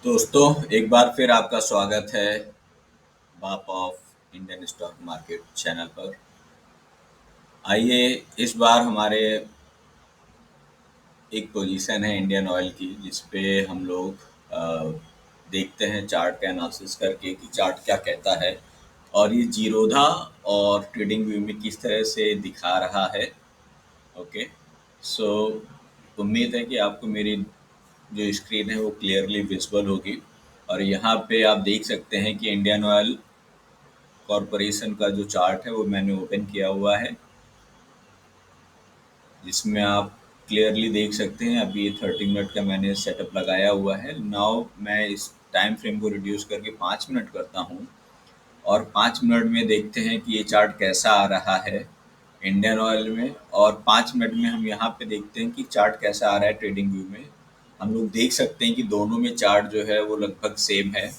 दोस्तों, एक बार फिर आपका स्वागत है बाप of Indian stock market channel पर। आइए, इस बार हमारे एक पोजीशन है इंडियन ऑयल की, जिस पे हम लोग देखते हैं चार्ट का एनालिसिस करके कि चार्ट क्या कहता है और ये जीरोधा और ट्रेडिंग व्यू में किस तरह से दिखा रहा है। ओके, सो उम्मीद है कि आपको मेरी जो स्क्रीन है वो क्लियरली विजिबल होगी। और यहाँ पे आप देख सकते हैं कि इंडियन ऑयल कॉरपोरेशन का जो चार्ट है वो मैंने ओपन किया हुआ है, जिसमें आप क्लियरली देख सकते हैं। अभी ये 30 मिनट का मैंने सेटअप लगाया हुआ है। नाउ मैं इस टाइम फ्रेम को रिड्यूस करके 5 मिनट करता हूँ और 5 मिनट में देखते हैं कि ये चार्ट कैसा आ रहा है इंडियन ऑयल में। और 5 मिनट में हम यहाँ पे देखते हैं कि चार्ट कैसा आ रहा है ट्रेडिंग व्यू में। हम लोग देख सकते हैं कि दोनों में चार्ट जो है वो लगभग सेम है,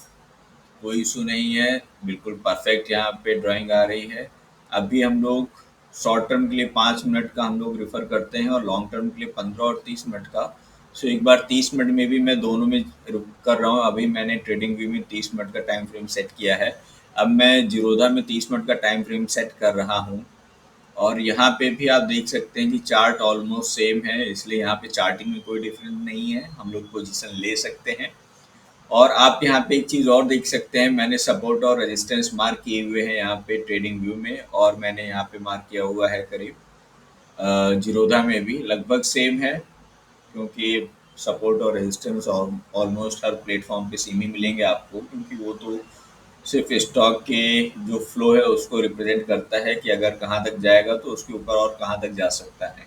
कोई इशू नहीं है, बिल्कुल परफेक्ट यहाँ पे ड्राइंग आ रही है। अभी हम लोग शॉर्ट टर्म के लिए 5 मिनट का हम लोग रिफ़र करते हैं और लॉन्ग टर्म के लिए 15 और 30 मिनट का। सो एक बार 30 मिनट में भी मैं दोनों में कर रहा हूँ। अभी मैंने ट्रेडिंग व्यू में 30 मिनट का टाइम फ्रेम सेट किया है। अब मैं जीरोधा में 30 मिनट का टाइम फ्रेम सेट कर रहा हूँ और यहाँ पे भी आप देख सकते हैं कि चार्ट ऑलमोस्ट सेम है, इसलिए यहाँ पे चार्टिंग में कोई डिफरेंस नहीं है, हम लोग पोजीशन ले सकते हैं। और आप यहाँ पे एक चीज़ और देख सकते हैं, मैंने सपोर्ट और रेजिस्टेंस मार्क किए हुए हैं यहाँ पे ट्रेडिंग व्यू में, और मैंने यहाँ पे मार्क किया हुआ है करीब जीरोधा में भी लगभग सेम है, क्योंकि सपोर्ट और रेजिस्टेंस और ऑलमोस्ट हर प्लेटफॉर्म पे सेम ही मिलेंगे आपको, क्योंकि वो तो सिर्फ स्टॉक के जो फ्लो है उसको रिप्रेजेंट करता है कि अगर कहाँ तक जाएगा तो उसके ऊपर और कहाँ तक जा सकता है,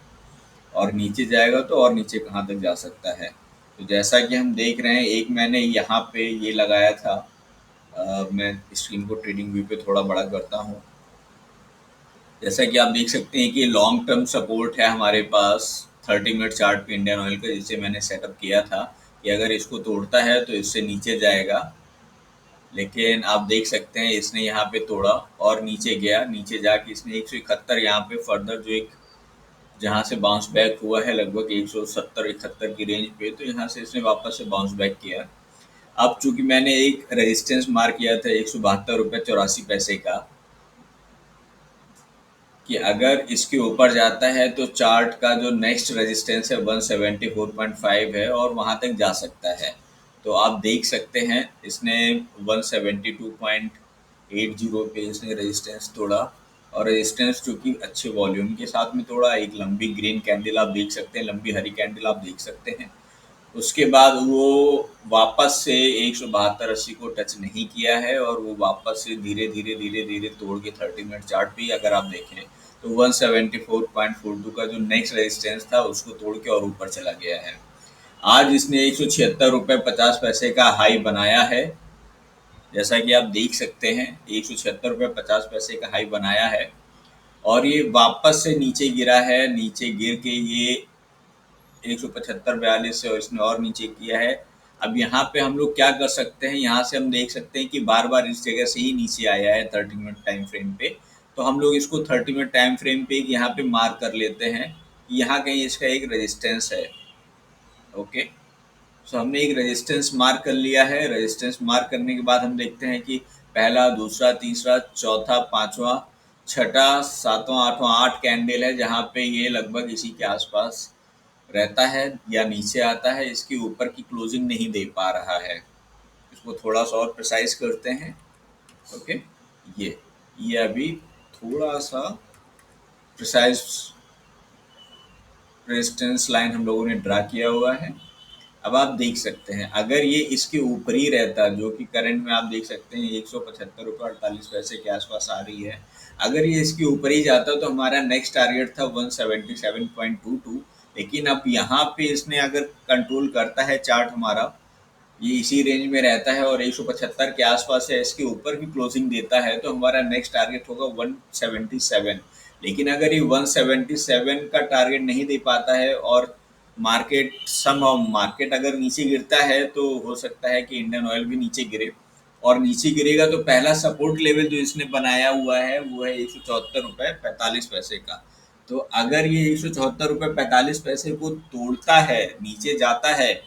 और नीचे जाएगा तो और नीचे कहाँ तक जा सकता है। तो जैसा कि हम देख रहे हैं, एक मैंने यहाँ पे ये लगाया था। मैं स्क्रीन को ट्रेडिंग व्यू पे थोड़ा बड़ा करता हूँ। जैसा कि आप देख सकते हैं कि लॉन्ग टर्म सपोर्ट है हमारे पास 30 मिनट चार्ट पे इंडियन ऑयल का, जिसे मैंने सेटअप किया था कि अगर इसको तोड़ता है तो इससे नीचे जाएगा। लेकिन आप देख सकते हैं इसने यहाँ पे तोड़ा और नीचे गया, नीचे जाके इसने 171 यहाँ पे फर्दर जो एक जहाँ से बाउंस बैक हुआ है लगभग 170-71 की रेंज पे, तो यहाँ से इसने वापस से बाउंस बैक किया। अब चूंकि मैंने एक रेजिस्टेंस मार्क किया था 172 रुपये 84 पैसे का, कि अगर इसके ऊपर जाता है तो चार्ट का जो नेक्स्ट रेजिस्टेंस है 174.5 है और वहाँ तक जा सकता है। तो आप देख सकते हैं इसने 172.80 पे इसने रेजिस्टेंस तोड़ा, और रेजिस्टेंस चूंकि अच्छे वॉल्यूम के साथ में तोड़ा। एक लंबी ग्रीन कैंडल आप देख सकते हैं, लंबी हरी कैंडल आप देख सकते हैं। उसके बाद वो वापस से 172.80 को टच नहीं किया है, और वो वापस से धीरे धीरे धीरे धीरे तोड़ के 30 मिनट चार्ट भी अगर आप देखें तो 174.42 का जो नेक्स्ट रेजिस्टेंस था उसको तोड़ के और ऊपर चला गया है। आज इसने 176 रुपये 50 पैसे का हाई बनाया है, जैसा कि आप देख सकते हैं 176 रुपये 50 पैसे का हाई बनाया है। और ये वापस से नीचे गिरा है, नीचे गिर के ये 175.42 से और इसने और नीचे किया है। अब यहाँ पे हम लोग क्या कर सकते हैं, यहाँ से हम देख सकते हैं कि बार बार इस जगह से ही नीचे आया है 30 मिनट टाइम फ्रेम पे। तो हम लोग इसको 30 मिनट टाइम फ्रेम पे यहाँ पे मार्क कर लेते हैं, यहाँ कहीं इसका एक रेजिस्टेंस है। ओके, सो हमने एक रेजिस्टेंस मार्क कर लिया है। रेजिस्टेंस मार्क करने के बाद हम देखते हैं कि पहला, दूसरा, तीसरा, चौथा, पांचवा, छठा, सातवां, आठवां, 8 कैंडल है जहाँ पे ये लगभग इसी के आसपास रहता है या नीचे आता है। इसके ऊपर की क्लोजिंग नहीं दे पा रहा है। इसको थोड़ा सा और प्रिसाइज करते हैं। ओके, ये अभी थोड़ा सा प्रिसाइज रेजिस्टेंस लाइन हम लोगों ने ड्रा किया हुआ है। अब आप देख सकते हैं अगर ये इसके ऊपर ही रहता, जो कि करंट में आप देख सकते हैं 175 रुपये 48 पैसे के आसपास आ रही है, अगर ये इसके ऊपर ही जाता तो हमारा नेक्स्ट टारगेट था 177.22। लेकिन अब यहाँ पे इसने अगर कंट्रोल करता है चार्ट हमारा, ये इसी रेंज में रहता है और 175 के आसपास है, इसके ऊपर भी क्लोजिंग देता है, तो हमारा नेक्स्ट टारगेट होगा 177। लेकिन अगर ये 177 का टारगेट नहीं दे पाता है और मार्केट अगर नीचे गिरता है, तो हो सकता है कि इंडियन ऑयल भी नीचे गिरे। और नीचे गिरेगा तो पहला सपोर्ट लेवल जो इसने बनाया हुआ है वो है 174 रुपये 45 पैसे का। तो अगर ये 174 रुपये 45 पैसे को तोड़ता है, नीचे जाता है,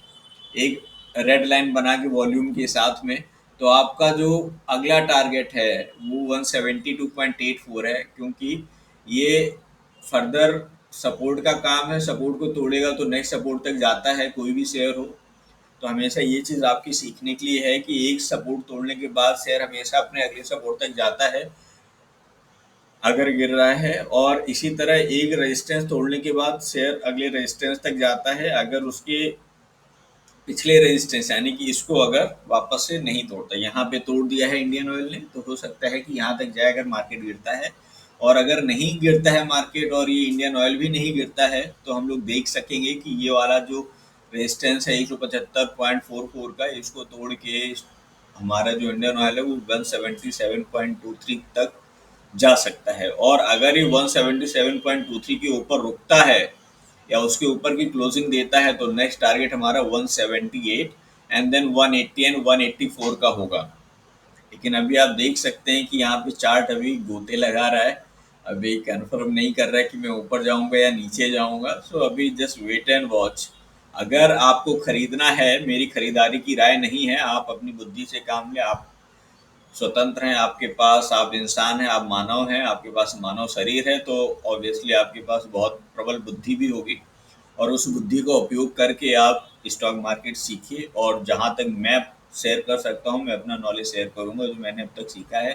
एक रेड लाइन बना के वॉल्यूम के साथ में, तो आपका जो अगला टारगेट है वो 172.84 है, क्योंकि ये फर्दर सपोर्ट का काम है। सपोर्ट को तोड़ेगा तो नेक्स्ट सपोर्ट तक जाता है कोई भी शेयर हो। तो हमेशा ये चीज़ आपकी सीखने के लिए है कि एक सपोर्ट तोड़ने के बाद शेयर हमेशा अपने अगले सपोर्ट तक जाता है अगर गिर रहा है, और इसी तरह एक रेजिस्टेंस तोड़ने के बाद शेयर अगले रेजिस्टेंस तक जाता है अगर उसके पिछले रेजिस्टेंस यानी कि इसको अगर वापस से नहीं तोड़ता। यहाँ पे तोड़ दिया है इंडियन ऑयल ने, तो हो सकता है कि यहाँ तक जाए अगर मार्केट गिरता है। और अगर नहीं गिरता है मार्केट और ये इंडियन ऑयल भी नहीं गिरता है, तो हम लोग देख सकेंगे कि ये वाला जो रेजिस्टेंस है 175.44 का, इसको तोड़ के हमारा जो इंडियन ऑयल है वो 177.23 तक जा सकता है। और अगर ये 177.23 के ऊपर रुकता है या उसके ऊपर की क्लोजिंग देता है, तो नेक्स्ट टारगेट हमारा 178 एंड देन 180 एंड 184 का होगा। लेकिन अभी आप देख सकते हैं कि यहाँ पे चार्ट अभी गोते लगा रहा है, अभी कंफर्म नहीं कर रहा है कि मैं ऊपर जाऊंगा या नीचे जाऊंगा। सो अभी जस्ट वेट एंड वॉच। अगर आपको खरीदना है, मेरी खरीदारी की राय नहीं है, आप अपनी बुद्धि से काम ले। आप स्वतंत्र हैं, आपके पास, आप इंसान हैं, आप मानव हैं, आपके पास मानव शरीर है, तो ऑब्वियसली आपके पास बहुत प्रबल बुद्धि भी होगी, और उस बुद्धि का उपयोग करके आप स्टॉक मार्केट सीखिए। और जहाँ तक मैं शेयर कर सकता हूँ, मैं अपना नॉलेज शेयर करूँगा जो मैंने अब तक सीखा है।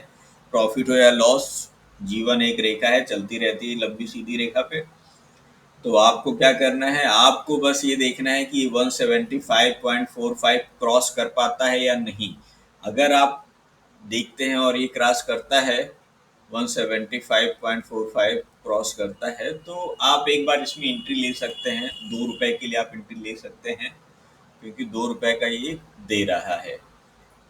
प्रॉफिट हो या लॉस, जीवन एक रेखा है, चलती रहती है लंबी सीधी रेखा पे। तो आपको क्या करना है, आपको बस ये देखना है कि 175.45 क्रॉस कर पाता है या नहीं। अगर आप देखते हैं और ये क्रॉस करता है, 175.45 क्रॉस करता है, तो आप एक बार इसमें एंट्री ले सकते हैं। 2 रुपए के लिए आप एंट्री ले सकते हैं, क्योंकि 2 रुपए का ये दे रहा है।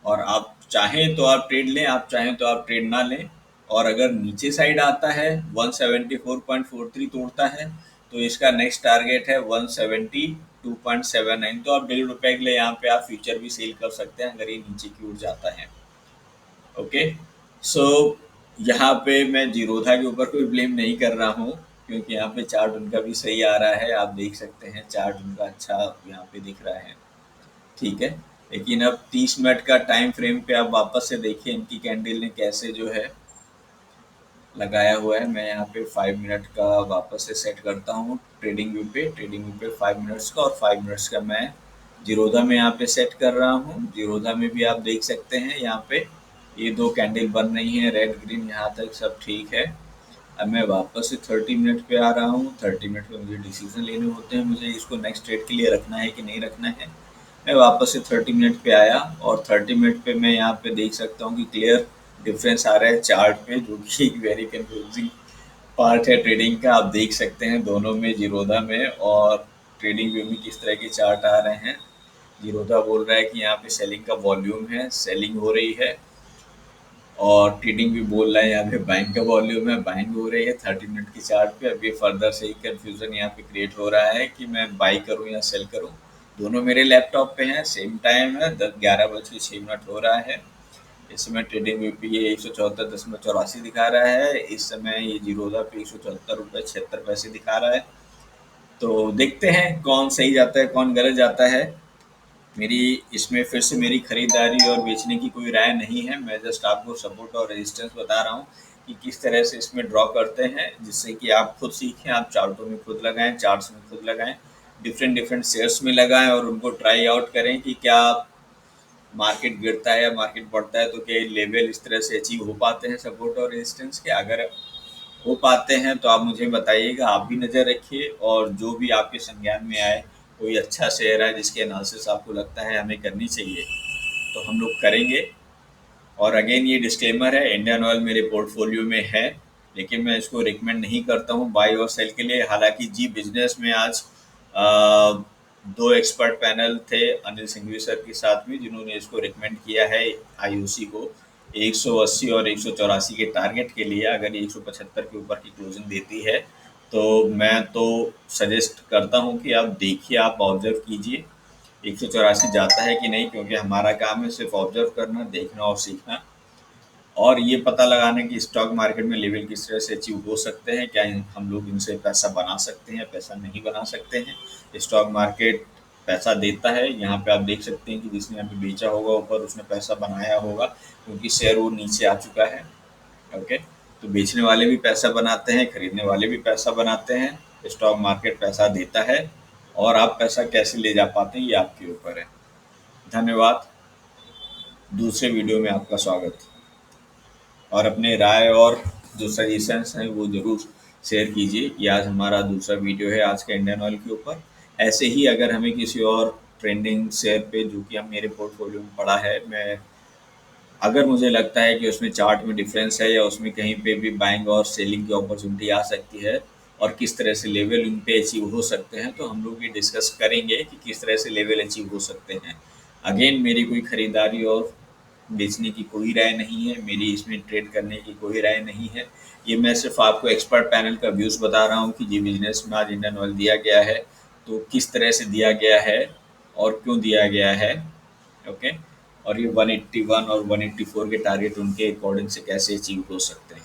और आप चाहें तो आप ट्रेड लें, आप चाहें तो आप ट्रेड ना लें। और अगर नीचे साइड आता है, 174.43 तोड़ता है, तो इसका नेक्स्ट टारगेट है 172.79। तो आप 1.5 रुपए के लिए यहाँ पे आप फ्यूचर भी सेल कर सकते हैं अगर ये नीचे की ओर जाता है। ओके, सो यहाँ पे मैं जीरोधा के ऊपर कोई ब्लेम नहीं कर रहा हूँ, क्योंकि यहाँ पे चार्ट उनका भी सही आ रहा है। आप देख सकते हैं चार्ट उनका अच्छा यहाँ पे दिख रहा है, ठीक है। लेकिन अब 30 मिनट का टाइम फ्रेम पे आप वापस से देखिए इनकी कैंडल ने कैसे जो है लगाया हुआ है। मैं यहाँ पे 5 मिनट का वापस से सेट करता हूँ ट्रेडिंग व्यू पे। ट्रेडिंग व्यू पे 5 मिनट्स का और 5 मिनट्स का मैं जीरोधा में यहाँ पे सेट कर रहा हूँ। जीरोधा में भी आप देख सकते हैं यहाँ पे ये 2 कैंडल बन रही हैं, रेड ग्रीन, यहाँ तक सब ठीक है। अब मैं वापस से 30 मिनट पे आ रहा हूँ। 30 मिनट पे मुझे डिसीजन लेने होते हैं, मुझे इसको नेक्स्ट ट्रेड के लिए रखना है कि नहीं रखना है। मैं वापस से 30 मिनट पे आया, और 30 मिनट पे मैं यहाँ पे देख सकता हूँ कि क्लियर डिफरेंस आ रहा है चार्ट पे, जो कि एक वेरी कंफ्यूजिंग पार्ट है ट्रेडिंग का। आप देख सकते हैं दोनों में, जीरोधा में और ट्रेडिंग व्यू में, किस तरह के चार्ट आ रहे हैं। जीरोधा बोल रहा है कि यहाँ पे सेलिंग का वॉल्यूम है, सेलिंग हो रही है, और ट्रेडिंग भी बोल रहा है यहाँ पे बाइंग का वॉल्यूम है, बाइंग हो रही है 30 मिनट की चार्ट पे। अभी फर्दर से ही कंफ्यूजन यहाँ पे क्रिएट हो रहा है कि मैं बाई करूँ या सेल करूँ। दोनों मेरे लैपटॉप पे हैं, सेम टाइम है, 11:06 हो रहा है। इस समय ट्रेडिंग व्यू पे ये 174.84 दिखा रहा है। इस समय ये जीरोधा पे 174.76 दिखा रहा है। तो देखते हैं कौन सही जाता है, कौन गलत जाता है। मेरी इसमें फिर से मेरी खरीदारी और बेचने की कोई राय नहीं है। मैं जस्ट आपको सपोर्ट और रेजिस्टेंस बता रहा हूँ कि किस तरह से इसमें ड्रॉ करते हैं, जिससे कि आप खुद सीखें, आप चार्टों में खुद लगाएं, चार्ट्स में खुद लगाएं, डिफरेंट डिफरेंट शेयर्स में लगाएं, और उनको ट्राई आउट करें कि क्या मार्केट गिरता है या मार्केट बढ़ता है तो क्या लेवल इस तरह से अचीव हो पाते हैं सपोर्ट और रेजिस्टेंस के। अगर हो पाते हैं तो आप मुझे बताइएगा, आप भी नज़र रखिए, और जो भी आपके संज्ञान में आए, कोई अच्छा शेयर है जिसके एनालिसिस आपको लगता है हमें करनी चाहिए, तो हम लोग करेंगे। और अगेन ये डिस्क्लेमर है, इंडियन ऑयल मेरे पोर्टफोलियो में है, लेकिन मैं इसको रिकमेंड नहीं करता हूँ बाई और सेल के लिए। हालांकि जी बिजनेस में आज आ, 2 एक्सपर्ट पैनल थे अनिल सिंघवी सर के साथ में, जिन्होंने इसको रिकमेंड किया है आईओसी को 180 और 184 के टारगेट के लिए। अगर ये 175 के ऊपर की क्लोजिंग देती है, तो मैं तो सजेस्ट करता हूँ कि आप देखिए, आप ऑब्जर्व कीजिए 184 जाता है कि नहीं, क्योंकि हमारा काम है सिर्फ ऑब्जर्व करना, देखना और सीखना, और ये पता लगाना कि स्टॉक मार्केट में लेवल किस तरह से अचीव हो सकते हैं, क्या हम लोग इनसे पैसा बना सकते हैं, पैसा नहीं बना सकते हैं। स्टॉक मार्केट पैसा देता है। यहाँ पे आप देख सकते हैं कि जिसने अभी बेचा होगा ऊपर उसने पैसा बनाया होगा, क्योंकि शेयर वो नीचे आ चुका है। ओके, तो बेचने वाले भी पैसा बनाते हैं, खरीदने वाले भी पैसा बनाते हैं। स्टॉक मार्केट पैसा देता है, और आप पैसा कैसे ले जा पाते हैं ये आपके ऊपर है। धन्यवाद। दूसरे वीडियो में आपका स्वागत। और अपने राय और जो सजेशंस हैं वो ज़रूर शेयर कीजिए। ये आज हमारा दूसरा वीडियो है आज का इंडियन ऑयल के ऊपर। ऐसे ही अगर हमें किसी और ट्रेंडिंग शेयर पे जो कि हम मेरे पोर्टफोलियो में पड़ा है, मैं अगर मुझे लगता है कि उसमें चार्ट में डिफरेंस है या उसमें कहीं पे भी बाइंग और सेलिंग की अपॉर्चुनिटी आ सकती है और किस तरह से लेवल उन पे अचीव हो सकते हैं, तो हम लोग ये डिस्कस करेंगे कि किस तरह से लेवल अचीव हो सकते हैं। अगेन, मेरी कोई खरीदारी और बेचने की कोई राय नहीं है, मेरी इसमें ट्रेड करने की कोई राय नहीं है। ये मैं सिर्फ आपको एक्सपर्ट पैनल का व्यूज़ बता रहा हूँ कि जी बिजनेस में आज इंडियन ऑयल दिया गया है, तो किस तरह से दिया गया है और क्यों दिया गया है। ओके, और ये 181 और 184 के टारगेट उनके अकॉर्डिंग से कैसे अचीव हो सकते हैं।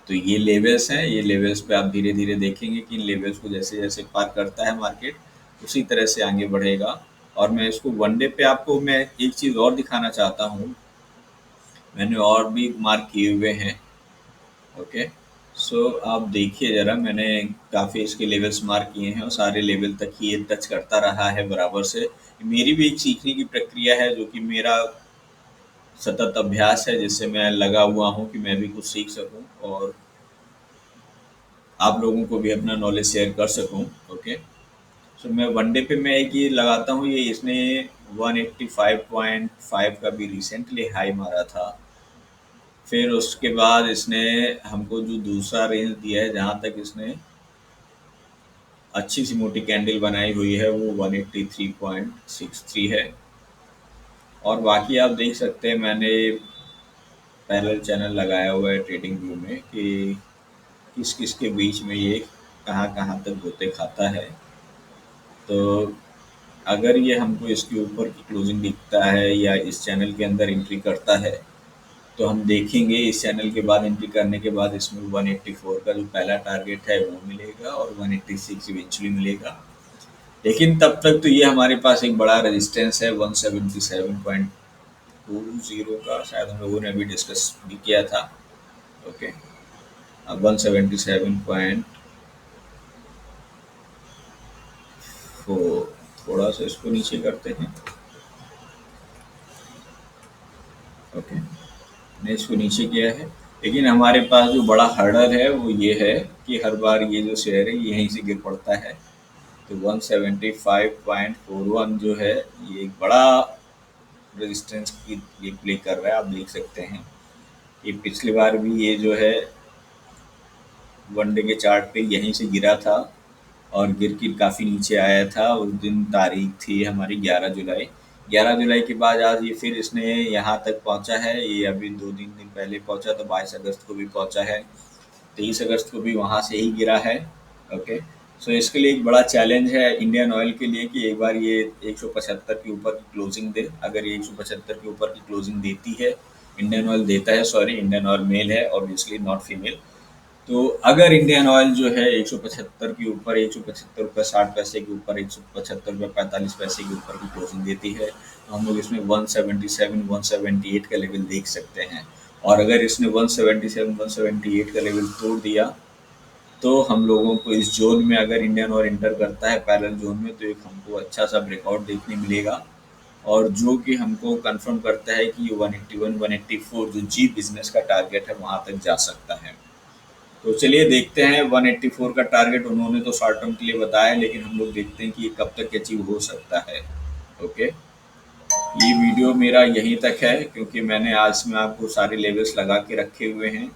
तो ये लेवल्स हैं, ये लेवल्स पे आप धीरे धीरे देखेंगे कि इन लेवल्स को जैसे जैसे पार करता है मार्केट उसी तरह से आगे बढ़ेगा। और मैं इसको वनडे पे आपको मैं एक चीज़ और दिखाना चाहता हूँ, मैंने और भी मार्क किए हुए हैं। ओके, सो आप देखिए ज़रा, मैंने काफ़ी इसके लेवल्स मार्क किए हैं और सारे लेवल तक ही ये टच करता रहा है बराबर से। मेरी भी एक सीखने की प्रक्रिया है जो कि मेरा सतत अभ्यास है, जिससे मैं लगा हुआ हूँ कि मैं भी कुछ सीख सकूँ और आप लोगों को भी अपना नॉलेज शेयर कर सकूँ। ओके, सो मैं वनडे पे मैं एक ये लगाता हूँ, ये इसने 185.5 का भी रिसेंटली हाई मारा था। फिर उसके बाद इसने हमको जो दूसरा रेंज दिया है जहाँ तक इसने अच्छी सी मोटी कैंडल बनाई हुई है वो 183.63 है। और बाकी आप देख सकते हैं मैंने पैरेलल चैनल लगाया हुआ है ट्रेडिंग व्यू में कि किस किस के बीच में ये कहाँ कहाँ तक गोते खाता है। तो अगर ये हमको इसके ऊपर की क्लोजिंग दिखता है या इस चैनल के अंदर एंट्री करता है, तो हम देखेंगे इस चैनल के बाद एंट्री करने के बाद इसमें 184 का जो पहला टारगेट है वो मिलेगा और 186 इवेंचुअली मिलेगा। लेकिन तब तक तो ये हमारे पास एक बड़ा रेजिस्टेंस है 177.20 का, शायद हम लोगों ने अभी डिस्कस भी किया था। ओके, अब 177.4, थोड़ा सा इसको नीचे करते हैं। ओके, ने इसको नीचे किया है, लेकिन हमारे पास जो बड़ा हर्डल है वो ये है कि हर बार ये जो शेयर है यहीं से गिर पड़ता है। तो 175.41 जो है ये एक बड़ा रेजिस्टेंस की ये प्ले कर रहा है। आप देख सकते हैं ये पिछली बार भी ये जो है वनडे के चार्ट पे यहीं से गिरा था और गिर के काफ़ी नीचे आया था। उस दिन तारीख थी हमारी 11 जुलाई। 11 जुलाई के बाद आज ये फिर इसने यहाँ तक पहुँचा है। ये अभी 2-3 दिन पहले पहुँचा था, 22 अगस्त को भी पहुँचा है, 23 अगस्त को भी वहाँ से ही गिरा है। ओके, सो इसके लिए एक बड़ा चैलेंज है इंडियन ऑयल के लिए कि एक बार ये 175 के ऊपर की क्लोजिंग दे। अगर ये 175 के ऊपर की क्लोजिंग देती है, इंडियन ऑयल देता है, सॉरी इंडियन ऑयल मेल है ऑब्वियसली नॉट फीमेल। तो अगर इंडियन ऑयल जो है 175 के ऊपर, 175 रुपये 60 पैसे के ऊपर, 175 रुपये 45 पैसे के ऊपर की क्लोजिंग देती है, तो हम लोग इसमें 177 178 का लेवल देख सकते हैं। और अगर इसने 177 178 का लेवल तोड़ दिया तो हम लोगों को इस जोन में, अगर इंडियन ऑयल इंटर करता है पैरेलल जोन में, तो एक हमको अच्छा सा ब्रेकआउट देखने मिलेगा और जो कि हमको कंफर्म करता है कि ये 181 184 जो जी बिजनेस का टारगेट है वहाँ तक जा सकता है। तो चलिए देखते हैं, 184 का टारगेट उन्होंने तो शॉर्ट टर्म के लिए बताया, लेकिन हम लोग देखते हैं कि ये कब तक अचीव हो सकता है। ओके, ये वीडियो मेरा यहीं तक है क्योंकि मैंने आज में आपको सारे लेवल्स लगा के रखे हुए हैं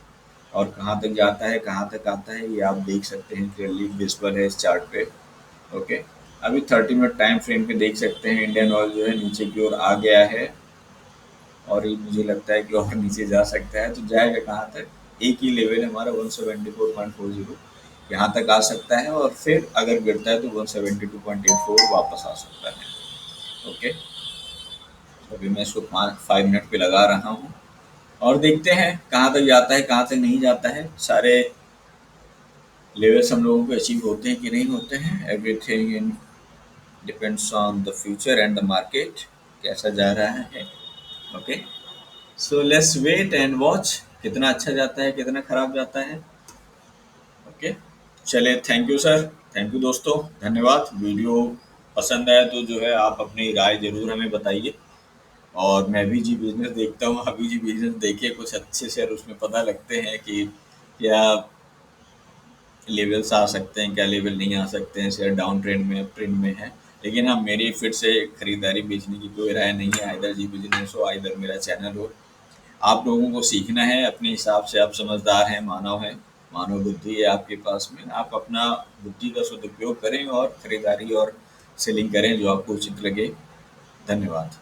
और कहाँ तक जाता है कहाँ तक आता है ये आप देख सकते हैं, क्लियरली विजिबल है इस चार्ट पे। ओके, अभी 30 मिनट टाइम फ्रेम पे देख सकते हैं इंडियन ऑयल जो है नीचे की ओर आ गया है और ये मुझे लगता है कि और नीचे जा सकता है। तो जाएगा कहाँ तक, एक ही लेवल है हमारा 174.40, यहाँ तक आ सकता है और फिर अगर गिरता है तो 172.84 वापस आ सकता है। ओके, अभी मैं इसको 5 मिनट पे लगा रहा हूँ और देखते हैं कहाँ तक जाता है कहाँ तक नहीं जाता है। सारे लेवल्स हम लोगों को अचीव होते हैं कि नहीं होते हैं, everything in depends on the future and the market कैसा जा रहा है। Okay, so let's wait and watch कितना अच्छा जाता है कितना खराब जाता है। ओके, चले, thank you sir, thank you दोस्तों, धन्यवाद। वीडियो पसंद आया तो जो है आप अपनी राय ज़रूर हमें बताइए। और मैं भी जी बिजनेस देखता हूँ, अभी जी बिजनेस देखे कुछ अच्छे शेयर उसमें पता लगते हैं कि क्या लेवल्स आ सकते हैं क्या लेवल नहीं आ सकते हैं, शेयर डाउन ट्रेंड में अप ट्रेंड में है। लेकिन हाँ, मेरी फिर से खरीदारी बेचने की कोई राय नहीं है, आइदर जी बिजनेस हो आइदर मेरा चैनल हो। आप लोगों को सीखना है अपने हिसाब से, आप समझदार हैं, मानव हैं, मानव बुद्धि है आपके पास में, आप अपना बुद्धि का सदुपयोग करें और खरीदारी और सेलिंग करें जो आपको उचित लगे। धन्यवाद।